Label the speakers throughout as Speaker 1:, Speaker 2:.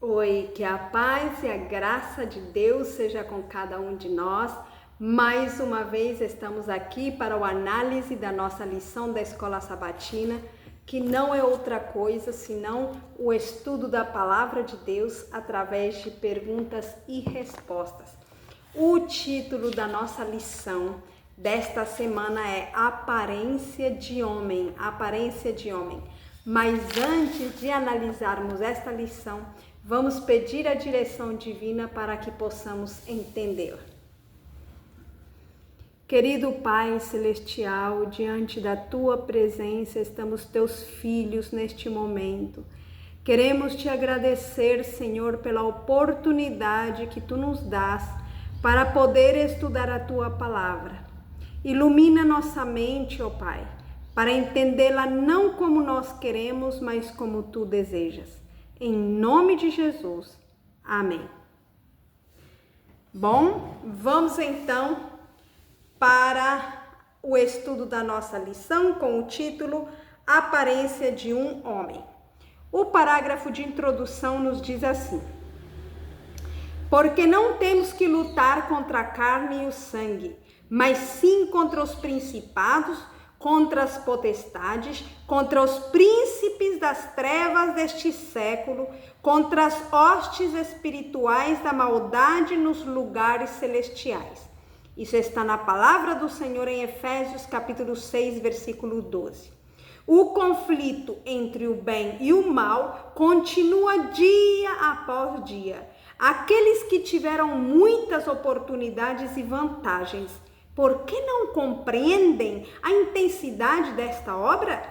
Speaker 1: Oi, que a paz e a graça de Deus seja com cada um de nós. Mais uma vez estamos aqui para a análise da nossa lição da Escola Sabatina, que não é outra coisa senão o estudo da Palavra de Deus através de perguntas e respostas. O título da nossa lição desta semana é Aparência de Homem, Aparência de Homem. Mas antes de analisarmos esta lição, vamos pedir a direção divina para que possamos entender. Querido Pai Celestial, diante da Tua presença estamos Teus filhos neste momento. Queremos Te agradecer, Senhor, pela oportunidade que Tu nos dás para poder estudar a Tua Palavra. Ilumina nossa mente, ó Pai, para entendê-la não como nós queremos, mas como Tu desejas. Em nome de Jesus. Amém. Bom, vamos então para o estudo da nossa lição com o título Aparência de um Homem. O parágrafo de introdução nos diz assim: porque não temos que lutar contra a carne e o sangue, mas sim contra os principados, contra as potestades, contra os príncipes das trevas deste século, contra as hostes espirituais da maldade nos lugares celestiais. Isso está na palavra do Senhor em Efésios capítulo 6, versículo 12. O conflito entre o bem e o mal continua dia após dia. Aqueles que tiveram muitas oportunidades e vantagens, por que não compreendem a intensidade desta obra?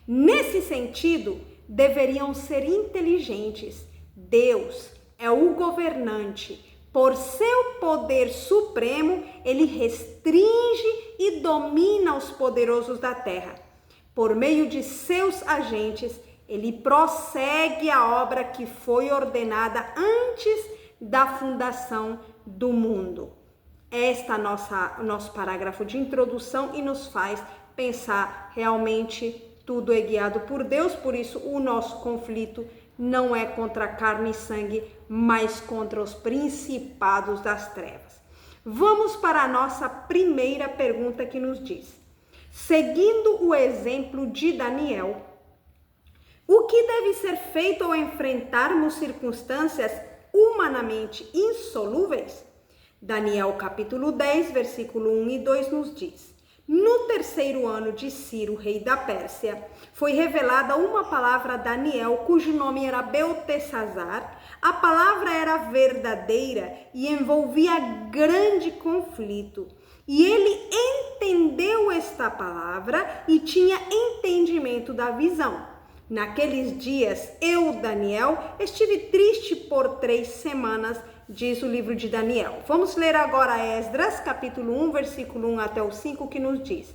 Speaker 1: Nesse sentido, deveriam ser inteligentes. Deus é o governante. Por seu poder supremo, ele restringe e domina os poderosos da terra. Por meio de seus agentes, ele prossegue a obra que foi ordenada antes da fundação do mundo. Esta é nosso parágrafo de introdução e nos faz pensar realmente tudo é guiado por Deus, por isso o nosso conflito não é contra carne e sangue, mas contra os principados das trevas. Vamos para a nossa primeira pergunta que nos diz: seguindo o exemplo de Daniel, o que deve ser feito ao enfrentarmos circunstâncias humanamente insolúveis? Daniel capítulo 10, versículo 1 e 2 nos diz: no terceiro ano de Ciro, rei da Pérsia, foi revelada uma palavra a Daniel, cujo nome era Beltesazar. A palavra era verdadeira e envolvia grande conflito. E ele entendeu esta palavra e tinha entendimento da visão. Naqueles dias, eu, Daniel, estive triste por 3 semanas, diz o livro de Daniel. Vamos ler agora Esdras, capítulo 1, versículo 1 até o 5, que nos diz: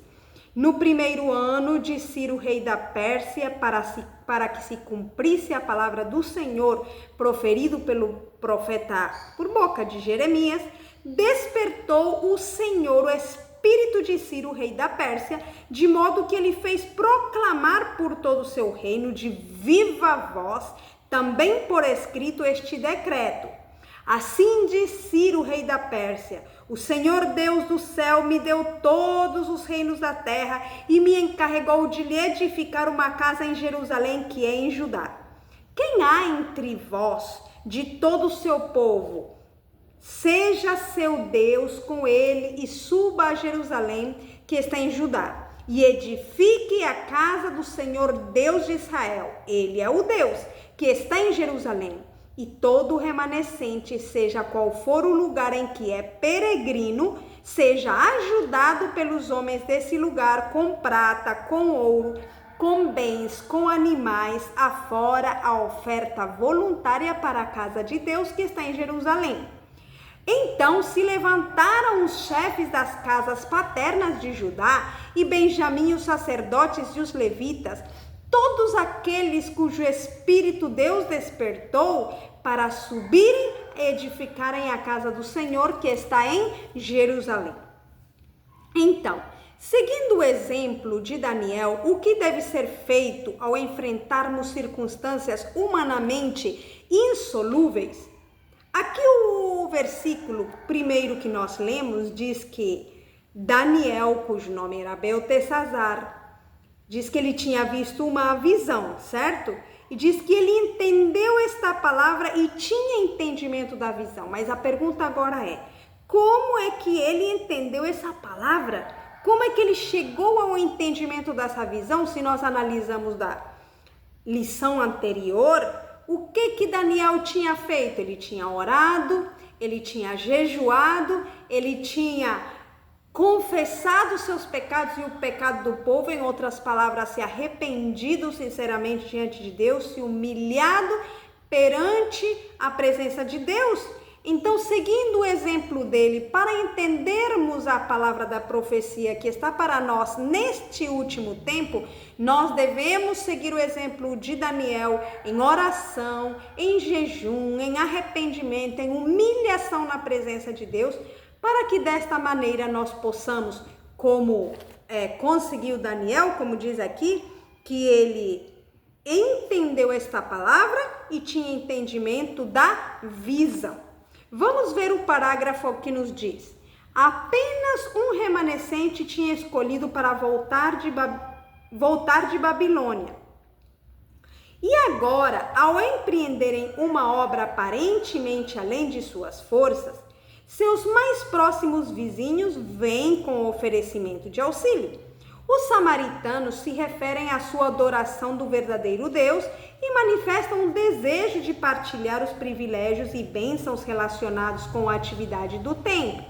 Speaker 1: no primeiro ano de Ciro, rei da Pérsia, para que se cumprisse a palavra do Senhor, proferido pelo profeta por boca de Jeremias, despertou o Senhor o espírito de Ciro, rei da Pérsia, de modo que ele fez proclamar por todo o seu reino de viva voz, também por escrito, este decreto. Assim diz Ciro, rei da Pérsia: o Senhor Deus do céu me deu todos os reinos da terra e me encarregou de lhe edificar uma casa em Jerusalém, que é em Judá. Quem há entre vós, de todo o seu povo, seja seu Deus com ele e suba a Jerusalém, que está em Judá, e edifique a casa do Senhor Deus de Israel. Ele é o Deus que está em Jerusalém. E todo remanescente, seja qual for o lugar em que é peregrino, seja ajudado pelos homens desse lugar com prata, com ouro, com bens, com animais, afora a oferta voluntária para a casa de Deus que está em Jerusalém. Então se levantaram os chefes das casas paternas de Judá e Benjamim, os sacerdotes e os levitas, todos aqueles cujo espírito Deus despertou, para subirem e edificarem a casa do Senhor que está em Jerusalém. Então, seguindo o exemplo de Daniel, o que deve ser feito ao enfrentarmos circunstâncias humanamente insolúveis. Aqui o versículo primeiro que nós lemos diz que Daniel, cujo nome era Beltesazar, diz que ele tinha visto uma visão, certo? E diz que ele entendeu esta palavra e tinha entendimento da visão. Mas a pergunta agora é, como é que ele entendeu essa palavra? Como é que ele chegou ao entendimento dessa visão? Se nós analisamos da lição anterior, o que Daniel tinha feito? Ele tinha orado, ele tinha jejuado, ele tinha confessado seus pecados e o pecado do povo, em outras palavras, se arrependido sinceramente diante de Deus, se humilhado perante a presença de Deus. Então, seguindo o exemplo dele, para entendermos a palavra da profecia que está para nós neste último tempo, nós devemos seguir o exemplo de Daniel em oração, em jejum, em arrependimento, em humilhação na presença de Deus, para que desta maneira nós possamos, como conseguiu Daniel, como diz aqui, que ele entendeu esta palavra e tinha entendimento da visão. Vamos ver o parágrafo que nos diz: apenas um remanescente tinha escolhido para voltar de Babilônia. E agora, ao empreenderem uma obra aparentemente além de suas forças, seus mais próximos vizinhos vêm com oferecimento de auxílio. Os samaritanos se referem à sua adoração do verdadeiro Deus e manifestam um desejo de partilhar os privilégios e bênçãos relacionados com a atividade do templo.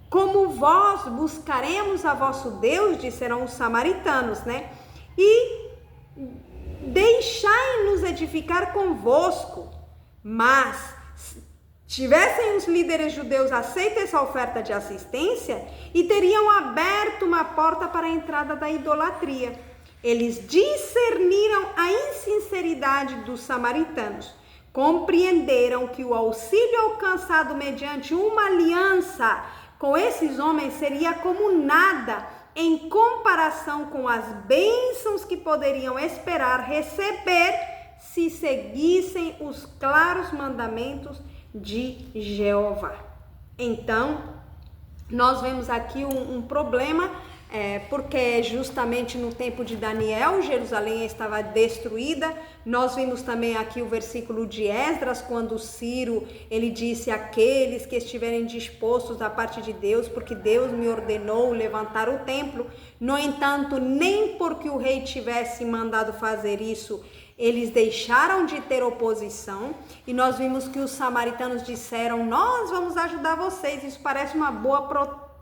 Speaker 1: Como vós buscaremos a vosso Deus, disseram os samaritanos, e deixai-nos edificar convosco. Mas tivessem os líderes judeus aceito essa oferta de assistência e teriam aberto uma porta para a entrada da idolatria. Eles discerniram a insinceridade dos samaritanos, compreenderam que o auxílio alcançado mediante uma aliança com esses homens seria como nada em comparação com as bênçãos que poderiam esperar receber se seguissem os claros mandamentos de Jeová. Então, nós vemos aqui um problema, porque justamente no tempo de Daniel, Jerusalém estava destruída. Nós vimos também aqui o versículo de Esdras, quando Ciro, ele disse: aqueles que estiverem dispostos da parte de Deus, porque Deus me ordenou levantar o templo. No entanto, nem porque o rei tivesse mandado fazer isso, eles deixaram de ter oposição, e nós vimos que os samaritanos disseram: nós vamos ajudar vocês. Isso parece uma boa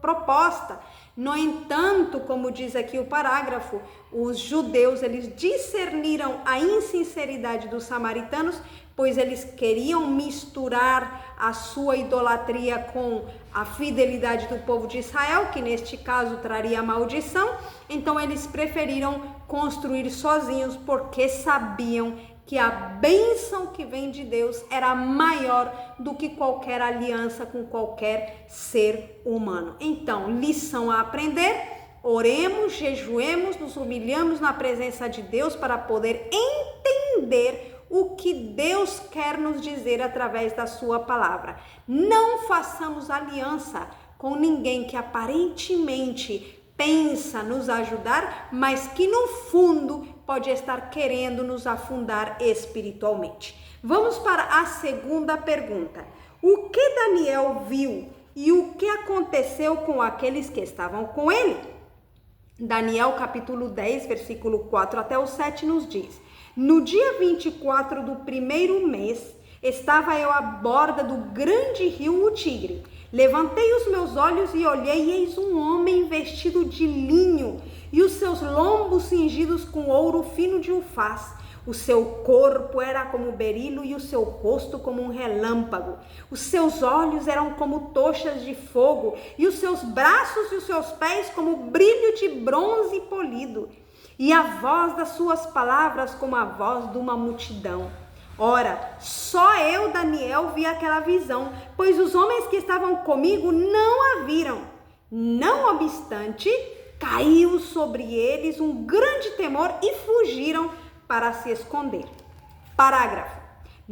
Speaker 1: proposta. No entanto, como diz aqui o parágrafo, os judeus, eles discerniram a insinceridade dos samaritanos, pois eles queriam misturar a sua idolatria com a fidelidade do povo de Israel, que neste caso traria maldição. Então eles preferiram construir sozinhos, porque sabiam que a bênção que vem de Deus era maior do que qualquer aliança com qualquer ser humano. Então, lição a aprender: oremos, jejuemos, nos humilhamos na presença de Deus para poder entender o que Deus quer nos dizer através da sua palavra. Não façamos aliança com ninguém que aparentemente pensa nos ajudar, mas que no fundo pode estar querendo nos afundar espiritualmente. Vamos para a segunda pergunta. O que Daniel viu e o que aconteceu com aqueles que estavam com ele? Daniel capítulo 10, versículo 4 até o 7 nos diz: no dia 24 do primeiro mês, estava eu à borda do grande rio, o Tigre. Levantei os meus olhos e olhei, e eis um homem vestido de linho, e os seus lombos cingidos com ouro fino de ufaz. O seu corpo era como berilo e o seu rosto como um relâmpago. Os seus olhos eram como tochas de fogo, e os seus braços e os seus pés como brilho de bronze polido. E a voz das suas palavras como a voz de uma multidão. Ora, só eu, Daniel, vi aquela visão, pois os homens que estavam comigo não a viram. Não obstante, caiu sobre eles um grande temor e fugiram para se esconder. Parágrafo.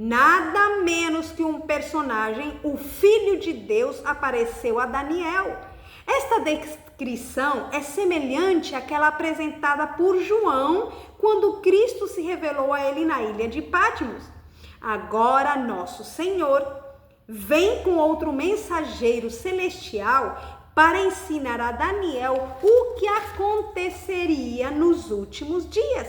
Speaker 1: nada menos que um personagem, o Filho de Deus, apareceu a Daniel. Esta descrição é semelhante àquela apresentada por João quando Cristo se revelou a ele na ilha de Patmos. Agora nosso Senhor vem com outro mensageiro celestial para ensinar a Daniel o que aconteceria nos últimos dias.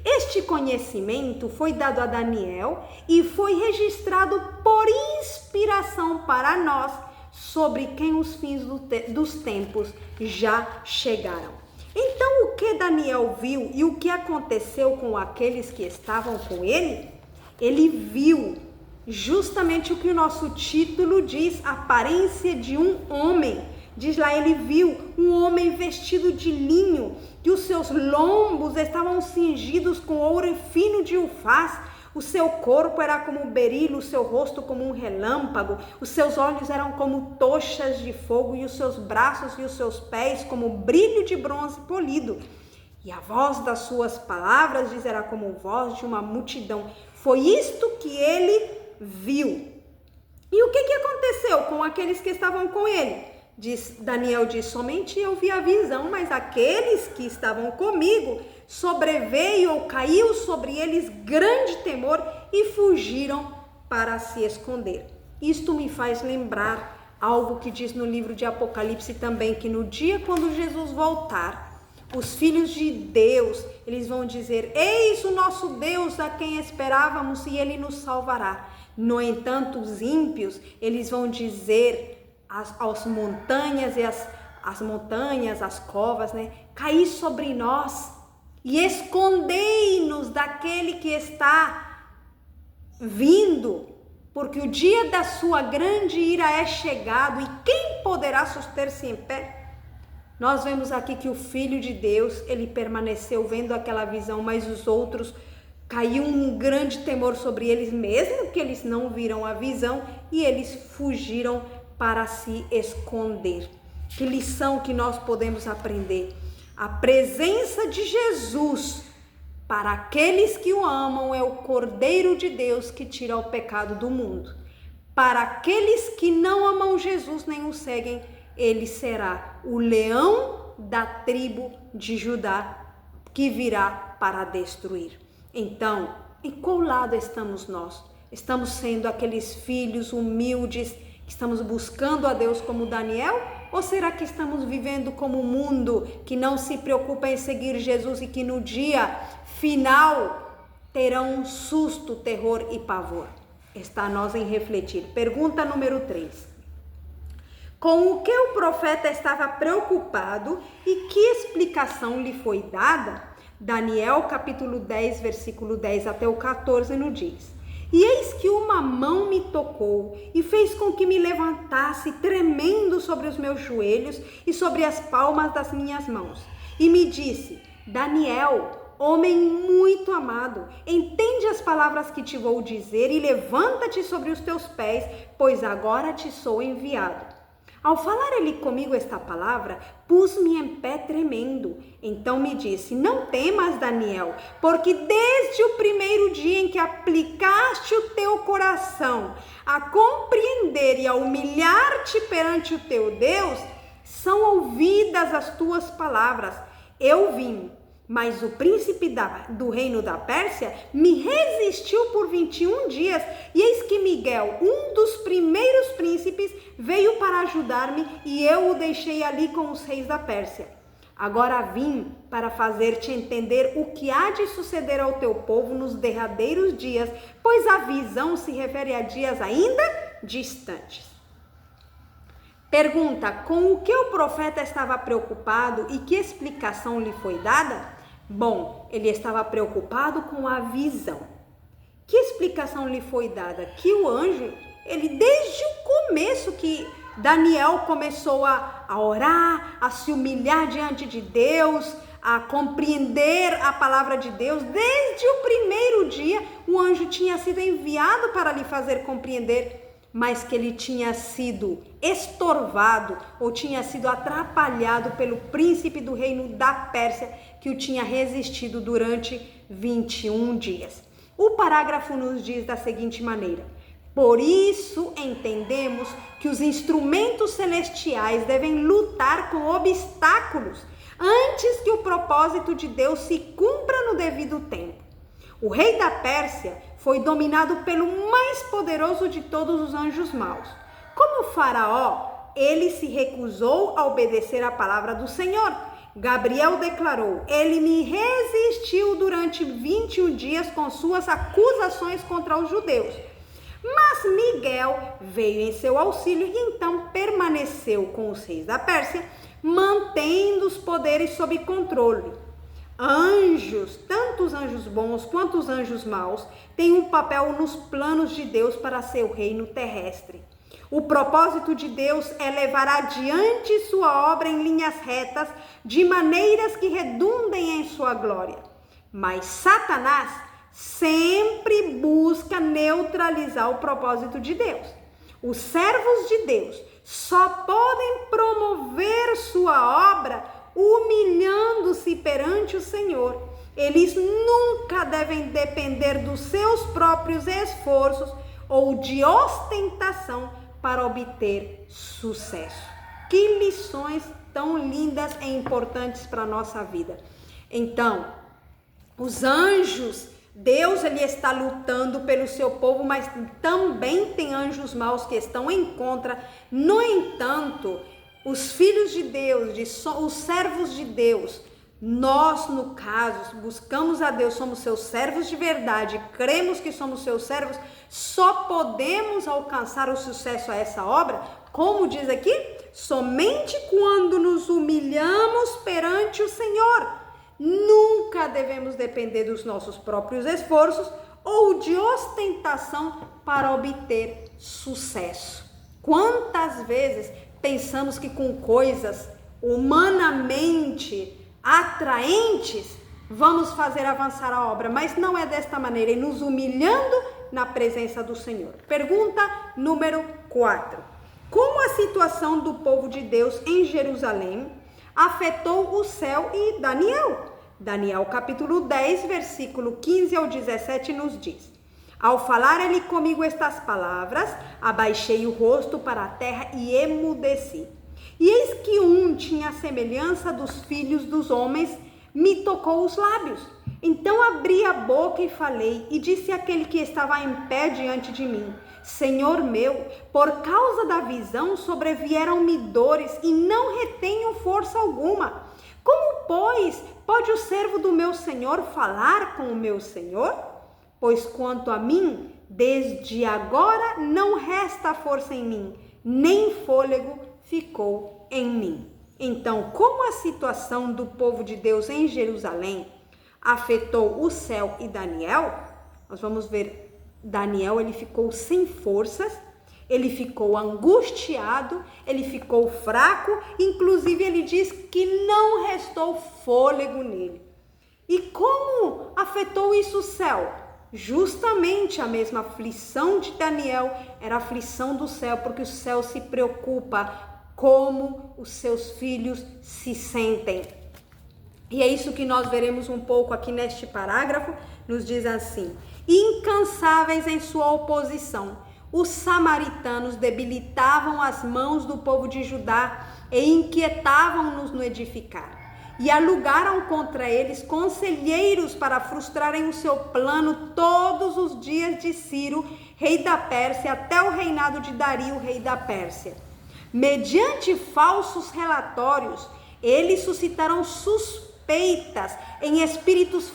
Speaker 1: Este conhecimento foi dado a Daniel e foi registrado por inspiração para nós, sobre quem os fins dos tempos já chegaram. Então, o que Daniel viu e o que aconteceu com aqueles que estavam com ele? Ele viu justamente o que o nosso título diz, a aparência de um homem. Diz lá, ele viu um homem vestido de linho, que os seus lombos estavam cingidos com ouro fino de ufaz. O seu corpo era como berilo, o seu rosto como um relâmpago, os seus olhos eram como tochas de fogo e os seus braços e os seus pés como brilho de bronze polido. E a voz das suas palavras, diz, era como voz de uma multidão. Foi isto que ele viu. E o que aconteceu com aqueles que estavam com ele? Daniel diz, somente eu vi a visão, mas aqueles que estavam comigo, sobreveio ou caiu sobre eles grande temor e fugiram para se esconder. Isto me faz lembrar algo que diz no livro de Apocalipse também, que no dia quando Jesus voltar, os filhos de Deus, eles vão dizer, eis o nosso Deus a quem esperávamos e ele nos salvará. No entanto, os ímpios, eles vão dizer as montanhas e as montanhas, as covas, né? Caí sobre nós e escondei-nos daquele que está vindo, porque o dia da sua grande ira é chegado e quem poderá suster-se em pé? Nós vemos aqui que o Filho de Deus, ele permaneceu vendo aquela visão, mas os outros caiu um grande temor sobre eles, mesmo que eles não viram a visão, e eles fugiram para se esconder. Que lição que nós podemos aprender? A presença de Jesus para aqueles que o amam é o Cordeiro de Deus que tira o pecado do mundo. Para aqueles que não amam Jesus nem o seguem, ele será o leão da tribo de Judá que virá para destruir. Então, em qual lado estamos nós? Estamos sendo aqueles filhos humildes que estamos buscando a Deus como Daniel? Ou será que estamos vivendo como um mundo que não se preocupa em seguir Jesus e que no dia final terão um susto, terror e pavor? Está a nós em refletir. Pergunta número 3. Com o que o profeta estava preocupado e que explicação lhe foi dada? Daniel capítulo 10, versículo 10 até o 14 nos diz: E eis que uma mão me tocou e fez com que me levantasse tremendo sobre os meus joelhos e sobre as palmas das minhas mãos. E me disse: Daniel, homem muito amado, entende as palavras que te vou dizer e levanta-te sobre os teus pés, pois agora te sou enviado. Ao falar ele comigo esta palavra, pus-me em pé tremendo. Então me disse: Não temas, Daniel, porque desde o primeiro dia em que aplicaste o teu coração a compreender e a humilhar-te perante o teu Deus, são ouvidas as tuas palavras. Eu vim, mas o príncipe do reino da Pérsia me resistiu por 21 dias, e eis que Miguel, um dos primeiros príncipes, veio para ajudar-me, e eu o deixei ali com os reis da Pérsia. Agora vim para fazer-te entender o que há de suceder ao teu povo nos derradeiros dias, pois a visão se refere a dias ainda distantes. Pergunta: com o que o profeta estava preocupado e que explicação lhe foi dada? Bom, ele estava preocupado com a visão. Que explicação lhe foi dada? Que o anjo, ele desde o começo que Daniel começou a orar, a se humilhar diante de Deus, a compreender a palavra de Deus, desde o primeiro dia o anjo tinha sido enviado para lhe fazer compreender, mas que ele tinha sido estorvado ou tinha sido atrapalhado pelo príncipe do reino da Pérsia, que o tinha resistido durante 21 dias. O parágrafo nos diz da seguinte maneira: por isso entendemos que os instrumentos celestiais devem lutar com obstáculos antes que o propósito de Deus se cumpra no devido tempo. O rei da Pérsia foi dominado pelo mais poderoso de todos os anjos maus. Como Faraó, ele se recusou a obedecer à palavra do Senhor. Gabriel declarou: ele me resistiu durante 21 dias com suas acusações contra os judeus. Mas Miguel veio em seu auxílio e então permaneceu com os reis da Pérsia, mantendo os poderes sob controle. Anjos, tanto os anjos bons quanto os anjos maus, têm um papel nos planos de Deus para seu reino terrestre. O propósito de Deus é levar adiante sua obra em linhas retas, de maneiras que redundem em sua glória. Mas Satanás sempre busca neutralizar o propósito de Deus. Os servos de Deus só podem promover sua obra humilhando-se perante o Senhor. Eles nunca devem depender dos seus próprios esforços ou de ostentação para obter sucesso. Que lições tão lindas e importantes para a nossa vida. Então, os anjos, Deus ele está lutando pelo seu povo, mas também tem anjos maus que estão em contra. No entanto, os filhos de Deus, os servos de Deus, nós, no caso, buscamos a Deus, somos seus servos de verdade, cremos que somos seus servos, só podemos alcançar o sucesso a essa obra, como diz aqui, somente quando nos humilhamos perante o Senhor. Nunca devemos depender dos nossos próprios esforços ou de ostentação para obter sucesso. Quantas vezes pensamos que com coisas humanamente atraentes vamos fazer avançar a obra, mas não é desta maneira, e nos humilhando na presença do Senhor. Pergunta número 4. Como a situação do povo de Deus em Jerusalém afetou o céu e Daniel? Daniel capítulo 10, versículo 15 ao 17 nos diz: ao falar ele comigo estas palavras, abaixei o rosto para a terra e emudeci. E eis que um tinha a semelhança dos filhos dos homens, me tocou os lábios. Então abri a boca e falei, e disse àquele que estava em pé diante de mim: Senhor meu, por causa da visão sobrevieram-me dores e não retenho força alguma. Como, pois, pode o servo do meu Senhor falar com o meu Senhor? Pois quanto a mim, desde agora não resta força em mim, nem fôlego ficou em mim. Então, como a situação do povo de Deus em Jerusalém afetou o céu e Daniel, nós vamos ver, Daniel ele ficou sem forças, ele ficou angustiado, ele ficou fraco, inclusive ele diz que não restou fôlego nele. E como afetou isso o céu? Justamente a mesma aflição de Daniel era a aflição do céu, porque o céu se preocupa como os seus filhos se sentem. E é isso que nós veremos um pouco aqui neste parágrafo, nos diz assim: incansáveis em sua oposição, os samaritanos debilitavam as mãos do povo de Judá e inquietavam-nos no edificar. E alugaram contra eles conselheiros para frustrarem o seu plano todos os dias de Ciro, rei da Pérsia, até o reinado de Dario, rei da Pérsia. Mediante falsos relatórios, eles suscitaram suspeitas em espíritos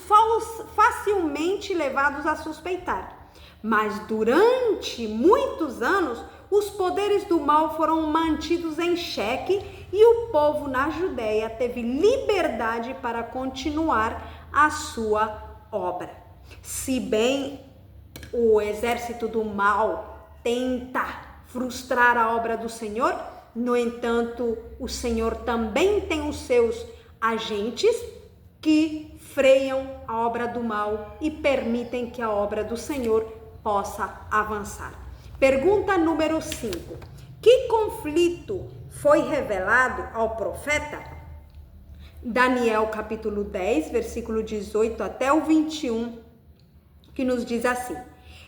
Speaker 1: facilmente levados a suspeitar. Mas durante muitos anos, os poderes do mal foram mantidos em xeque e o povo na Judéia teve liberdade para continuar a sua obra. Se bem o exército do mal tenta frustrar a obra do Senhor, no entanto, o Senhor também tem os seus agentes que freiam a obra do mal e permitem que a obra do Senhor possa avançar. Pergunta número 5. Que conflito foi revelado ao profeta? Daniel capítulo 10, versículo 18 até o 21, que nos diz assim: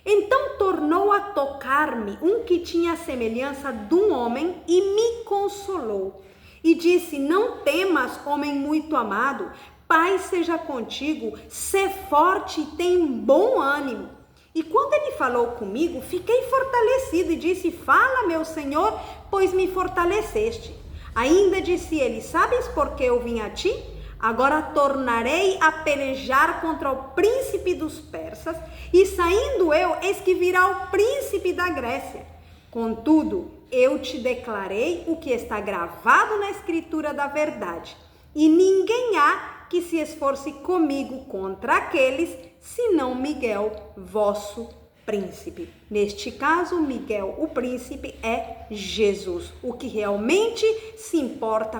Speaker 1: então tornou a tocar-me um que tinha a semelhança de um homem e me consolou. E disse: não temas, homem muito amado, paz seja contigo, sê forte e tem bom ânimo. E quando ele falou comigo, fiquei fortalecido e disse: fala, meu Senhor, pois me fortaleceste. Ainda disse ele: sabes por que eu vim a ti? Agora tornarei a pelejar contra o príncipe dos persas, e saindo eu, eis que virá o príncipe da Grécia. Contudo, eu te declarei o que está gravado na escritura da verdade, e ninguém há que se esforce comigo contra aqueles, senão Miguel, vosso príncipe. Neste caso, Miguel, o príncipe, é Jesus, o que realmente se importa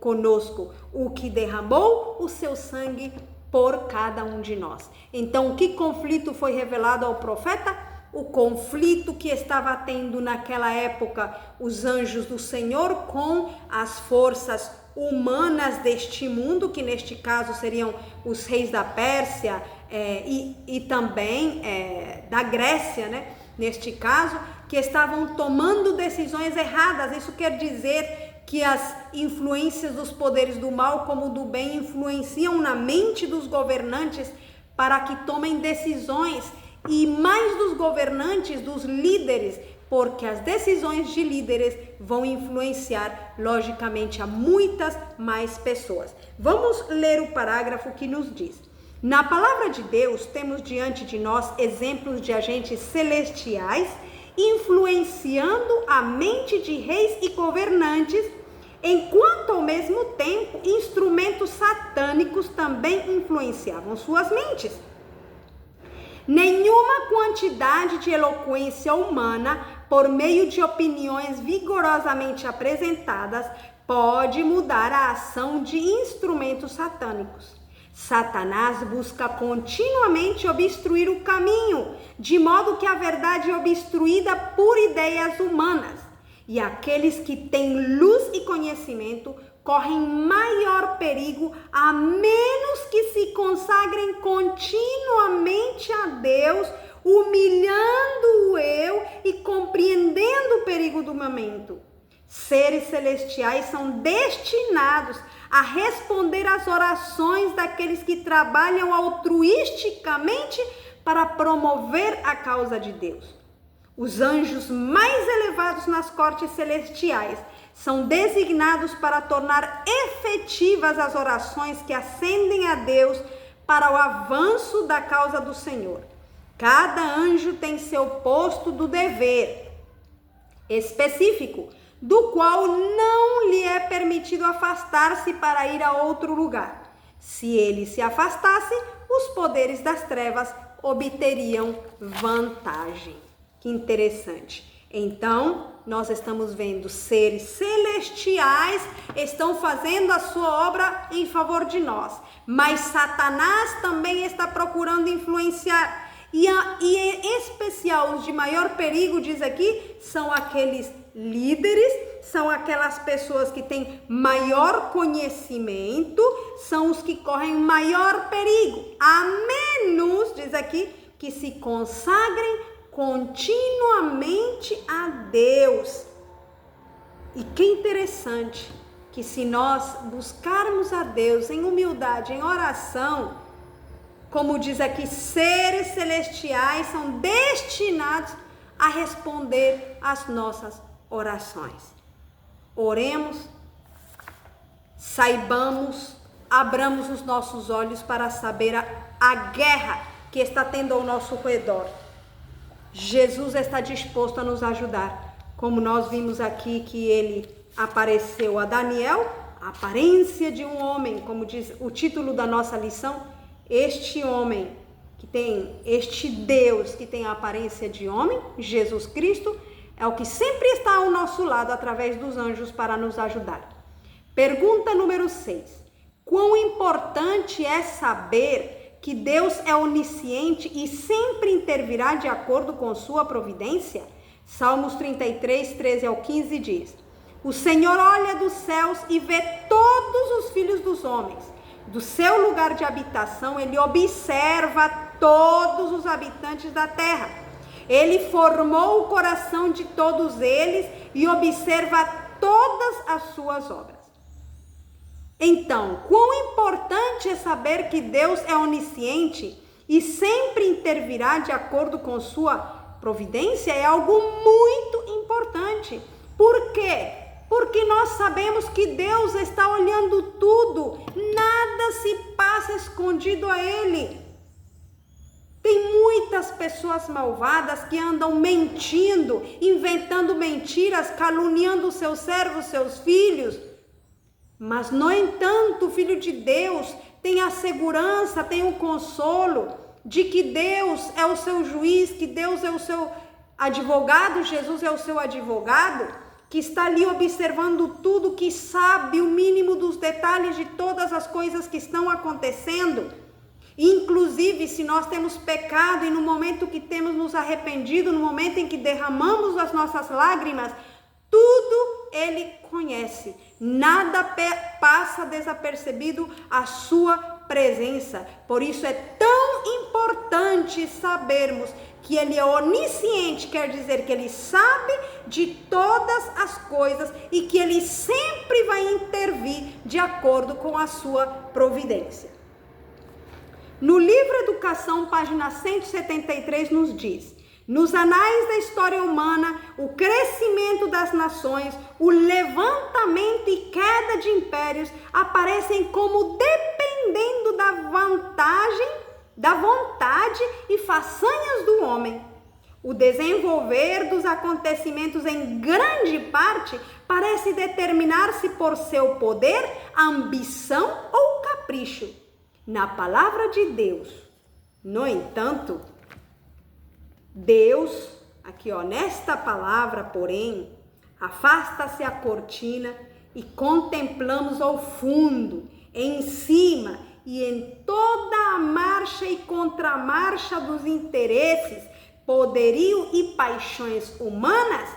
Speaker 1: conosco, o que derramou o seu sangue por cada um de nós. Então, que conflito foi revelado ao profeta? O conflito que estava tendo naquela época os anjos do Senhor com as forças humanas deste mundo, que neste caso seriam os reis da Pérsia e também da Grécia, né? Neste caso, que estavam tomando decisões erradas. Isso quer dizer que as influências dos poderes do mal como do bem influenciam na mente dos governantes para que tomem decisões, e mais dos governantes, dos líderes, porque as decisões de líderes vão influenciar, logicamente, a muitas mais pessoas. Vamos ler o parágrafo que nos diz: na palavra de Deus, temos diante de nós exemplos de agentes celestiais influenciando a mente de reis e governantes, enquanto ao mesmo tempo instrumentos satânicos também influenciavam suas mentes. Nenhuma quantidade de eloquência humana, por meio de opiniões vigorosamente apresentadas, pode mudar a ação de instrumentos satânicos. Satanás busca continuamente obstruir o caminho, de modo que a verdade é obstruída por ideias humanas. E aqueles que têm luz e conhecimento correm maior perigo, a menos que se consagrem continuamente a Deus, humilhando o eu e compreendendo o perigo do momento. Seres celestiais são destinados a responder às orações daqueles que trabalham altruisticamente para promover a causa de Deus. Os anjos mais elevados nas cortes celestiais são designados para tornar efetivas as orações que ascendem a Deus para o avanço da causa do Senhor. Cada anjo tem seu posto do dever específico, do qual não lhe é permitido afastar-se para ir a outro lugar. Se ele se afastasse, os poderes das trevas obteriam vantagem. Que interessante. Então, nós estamos vendo seres celestiais estão fazendo a sua obra em favor de nós, mas Satanás também está procurando influenciar. E em especial, os de maior perigo, diz aqui, são aqueles líderes, são aquelas pessoas que têm maior conhecimento, são os que correm maior perigo, a menos, diz aqui, que se consagrem continuamente a Deus. E que interessante que se nós buscarmos a Deus em humildade, em oração, como diz aqui, seres celestiais são destinados a responder às nossas orações. Oremos, saibamos, abramos os nossos olhos para saber a guerra que está tendo ao nosso redor. Jesus está disposto a nos ajudar, como nós vimos aqui que ele apareceu a Daniel, a aparência de um homem, como diz o título da nossa lição. Este homem que tem, este Deus que tem a aparência de homem, Jesus Cristo, é o que sempre está ao nosso lado através dos anjos para nos ajudar. Pergunta número 6. Quão importante é saber que Deus é onisciente e sempre intervirá de acordo com sua providência? Salmos 33, 13 ao 15 diz: o Senhor olha dos céus e vê todos os filhos dos homens. Do seu lugar de habitação, ele observa todos os habitantes da terra. Ele formou o coração de todos eles e observa todas as suas obras. Então, quão importante é saber que Deus é onisciente e sempre intervirá de acordo com sua providência? É algo muito importante. Por quê? Porque nós sabemos que Deus está olhando tudo, nada se passa escondido a Ele. Tem muitas pessoas malvadas que andam mentindo, inventando mentiras, caluniando seus servos, seus filhos. Mas, no entanto, o Filho de Deus tem a segurança, tem o consolo de que Deus é o seu juiz, que Deus é o seu advogado, Jesus é o seu advogado, que está ali observando tudo, que sabe o mínimo dos detalhes de todas as coisas que estão acontecendo. Inclusive, se nós temos pecado e no momento que temos nos arrependido, no momento em que derramamos as nossas lágrimas, tudo Ele conhece. Nada passa desapercebido a sua presença. Por isso é tão importante sabermos que Ele é onisciente, quer dizer que Ele sabe de todas as coisas e que Ele sempre vai intervir de acordo com a sua providência. No livro Educação, página 173, nos diz: nos anais da história humana, o crescimento das nações, o levantamento e queda de impérios aparecem como dependendo da vontade e façanhas do homem. O desenvolver dos acontecimentos, em grande parte, parece determinar-se por seu poder, ambição ou capricho. Na palavra de Deus, no entanto, Deus, aqui nesta palavra, porém, afasta-se a cortina e contemplamos ao fundo, em cima e em toda a marcha e contramarcha dos interesses, poderio e paixões humanas,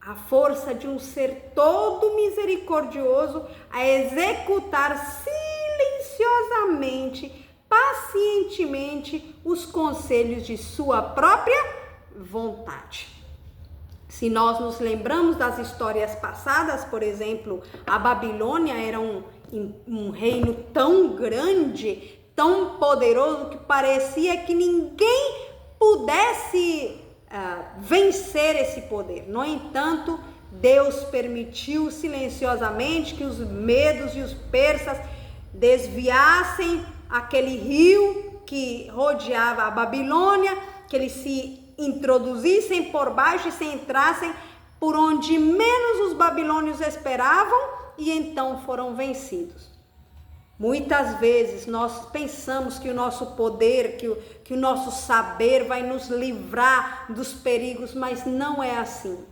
Speaker 1: a força de um ser todo misericordioso a executar silenciosamente, pacientemente os conselhos de sua própria vontade. Se nós nos lembramos das histórias passadas, por exemplo, a Babilônia era um reino tão grande, tão poderoso, que parecia que ninguém pudesse vencer esse poder. No entanto, Deus permitiu silenciosamente que os medos e os persas desviassem aquele rio que rodeava a Babilônia, que eles se introduzissem por baixo e se entrassem por onde menos os babilônios esperavam, e então foram vencidos. Muitas vezes nós pensamos que o nosso poder, que o nosso saber vai nos livrar dos perigos, mas não é assim.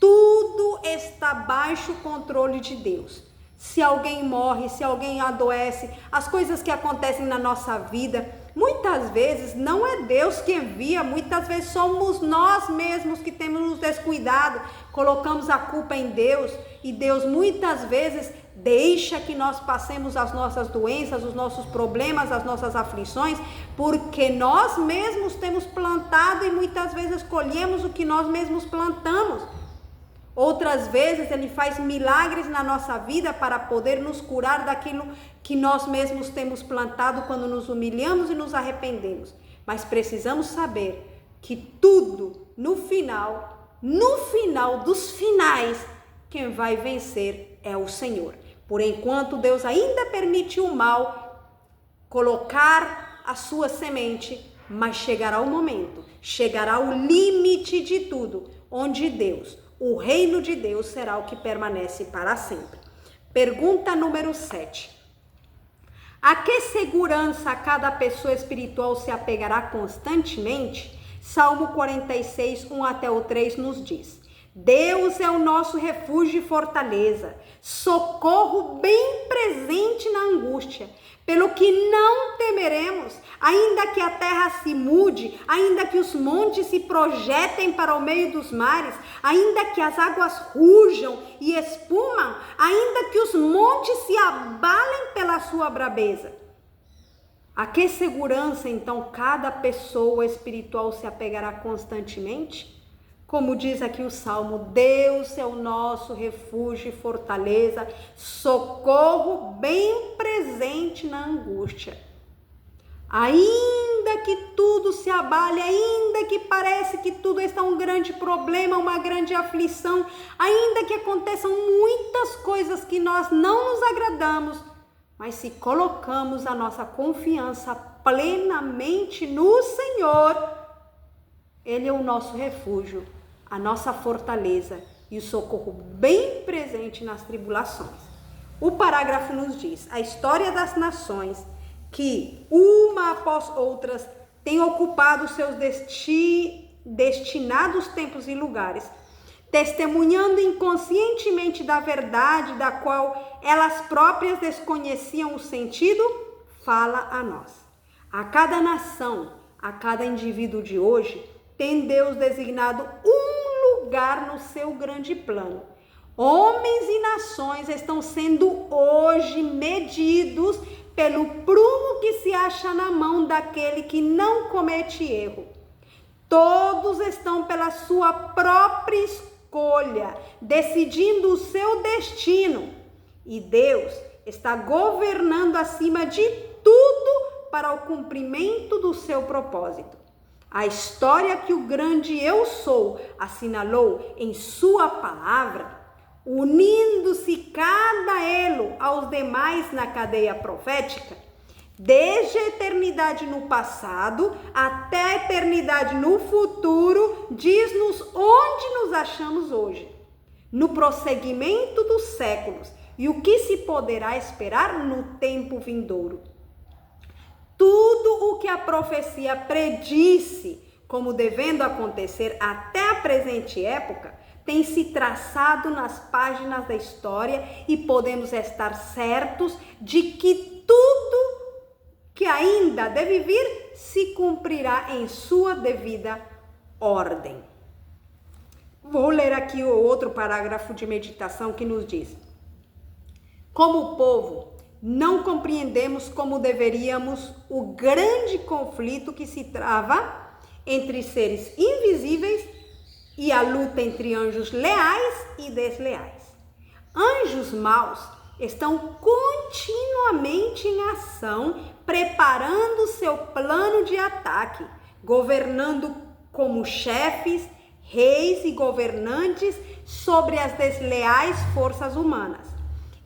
Speaker 1: Tudo está baixo controle de Deus. Se alguém morre, se alguém adoece, as coisas que acontecem na nossa vida, muitas vezes não é Deus que envia, muitas vezes somos nós mesmos que temos nos descuidado, colocamos a culpa em Deus, e Deus muitas vezes deixa que nós passemos as nossas doenças, os nossos problemas, as nossas aflições, porque nós mesmos temos plantado e muitas vezes colhemos o que nós mesmos plantamos. Outras vezes Ele faz milagres na nossa vida para poder nos curar daquilo que nós mesmos temos plantado quando nos humilhamos e nos arrependemos. Mas precisamos saber que tudo, no final dos finais, quem vai vencer é o Senhor. Por enquanto, Deus ainda permite o mal colocar a sua semente, mas chegará o momento, chegará o limite de tudo, onde Deus, o reino de Deus, será o que permanece para sempre. Pergunta número 7. A que segurança cada pessoa espiritual se apegará constantemente? Salmo 46, 1 até o 3 nos diz: Deus é o nosso refúgio e fortaleza, socorro bem presente na angústia, pelo que não temeremos, ainda que a terra se mude, ainda que os montes se projetem para o meio dos mares, ainda que as águas rujam e espumam, ainda que os montes se abalem pela sua braveza. A que segurança, então, cada pessoa espiritual se apegará constantemente? Como diz aqui o Salmo, Deus é o nosso refúgio e fortaleza, socorro bem presente na angústia. Ainda que tudo se abale, ainda que pareça que tudo está um grande problema, uma grande aflição, ainda que aconteçam muitas coisas que nós não nos agradamos, mas se colocamos a nossa confiança plenamente no Senhor, Ele é o nosso refúgio, a nossa fortaleza e o socorro bem presente nas tribulações. O parágrafo nos diz: a história das nações, que uma após outras têm ocupado seus destinados tempos e lugares, testemunhando inconscientemente da verdade da qual elas próprias desconheciam o sentido, fala a nós. A cada nação, a cada indivíduo de hoje, tem Deus designado um lugar no seu grande plano. Homens e nações estão sendo hoje medidos pelo prumo que se acha na mão daquele que não comete erro. Todos estão pela sua própria escolha, decidindo o seu destino. E Deus está governando acima de tudo para o cumprimento do seu propósito. A história que o grande Eu Sou assinalou em sua palavra, unindo-se cada elo aos demais na cadeia profética, desde a eternidade no passado até a eternidade no futuro, diz-nos onde nos achamos hoje, no prosseguimento dos séculos e o que se poderá esperar no tempo vindouro. Tudo o que a profecia predisse como devendo acontecer até a presente época tem se traçado nas páginas da história e podemos estar certos de que tudo que ainda deve vir se cumprirá em sua devida ordem. Vou ler aqui o outro parágrafo de meditação que nos diz: como povo, não compreendemos como deveríamos o grande conflito que se trava entre seres invisíveis e a luta entre anjos leais e desleais. Anjos maus estão continuamente em ação, preparando seu plano de ataque, governando como chefes, reis e governantes sobre as desleais forças humanas.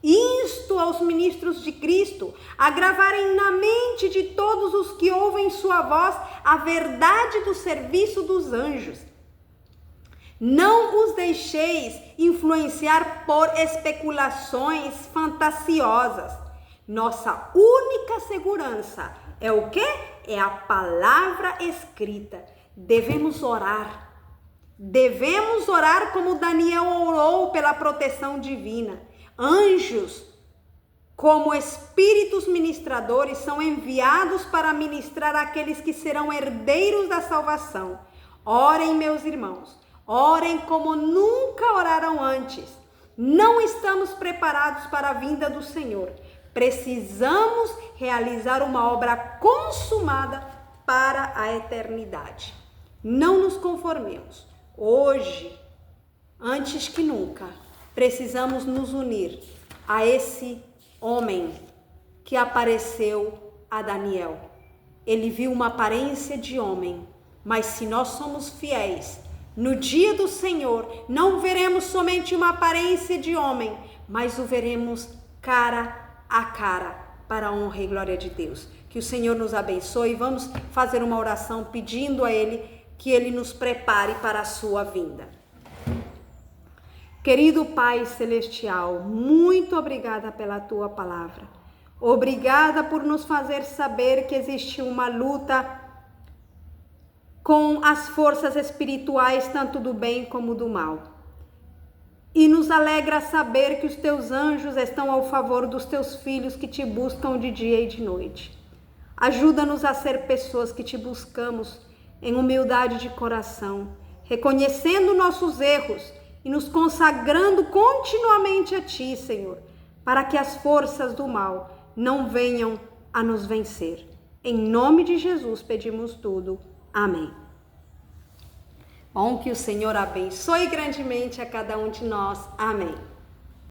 Speaker 1: Insto aos ministros de Cristo a gravarem na mente de todos os que ouvem sua voz a verdade do serviço dos anjos. Não os deixeis influenciar por especulações fantasiosas. Nossa única segurança é o quê? É a palavra escrita. Devemos orar. Devemos orar como Daniel orou pela proteção divina. Anjos, como espíritos ministradores, são enviados para ministrar àqueles que serão herdeiros da salvação. Orem, meus irmãos, orem como nunca oraram antes. Não estamos preparados para a vinda do Senhor. Precisamos realizar uma obra consumada para a eternidade. Não nos conformemos. Hoje, antes que nunca, precisamos nos unir a esse homem que apareceu a Daniel. Ele viu uma aparência de homem, mas se nós somos fiéis, no dia do Senhor, não veremos somente uma aparência de homem, mas o veremos cara a cara, para a honra e glória de Deus. Que o Senhor nos abençoe. Vamos fazer uma oração pedindo a Ele que Ele nos prepare para a sua vinda. Querido Pai Celestial, muito obrigada pela Tua palavra. Obrigada por nos fazer saber que existe uma luta com as forças espirituais, tanto do bem como do mal. E nos alegra saber que os Teus anjos estão ao favor dos Teus filhos que Te buscam de dia e de noite. Ajuda-nos a ser pessoas que Te buscamos em humildade de coração, reconhecendo nossos erros e nos consagrando continuamente a Ti, Senhor, para que as forças do mal não venham a nos vencer. Em nome de Jesus pedimos tudo. Amém. Bom, que o Senhor abençoe grandemente a cada um de nós. Amém.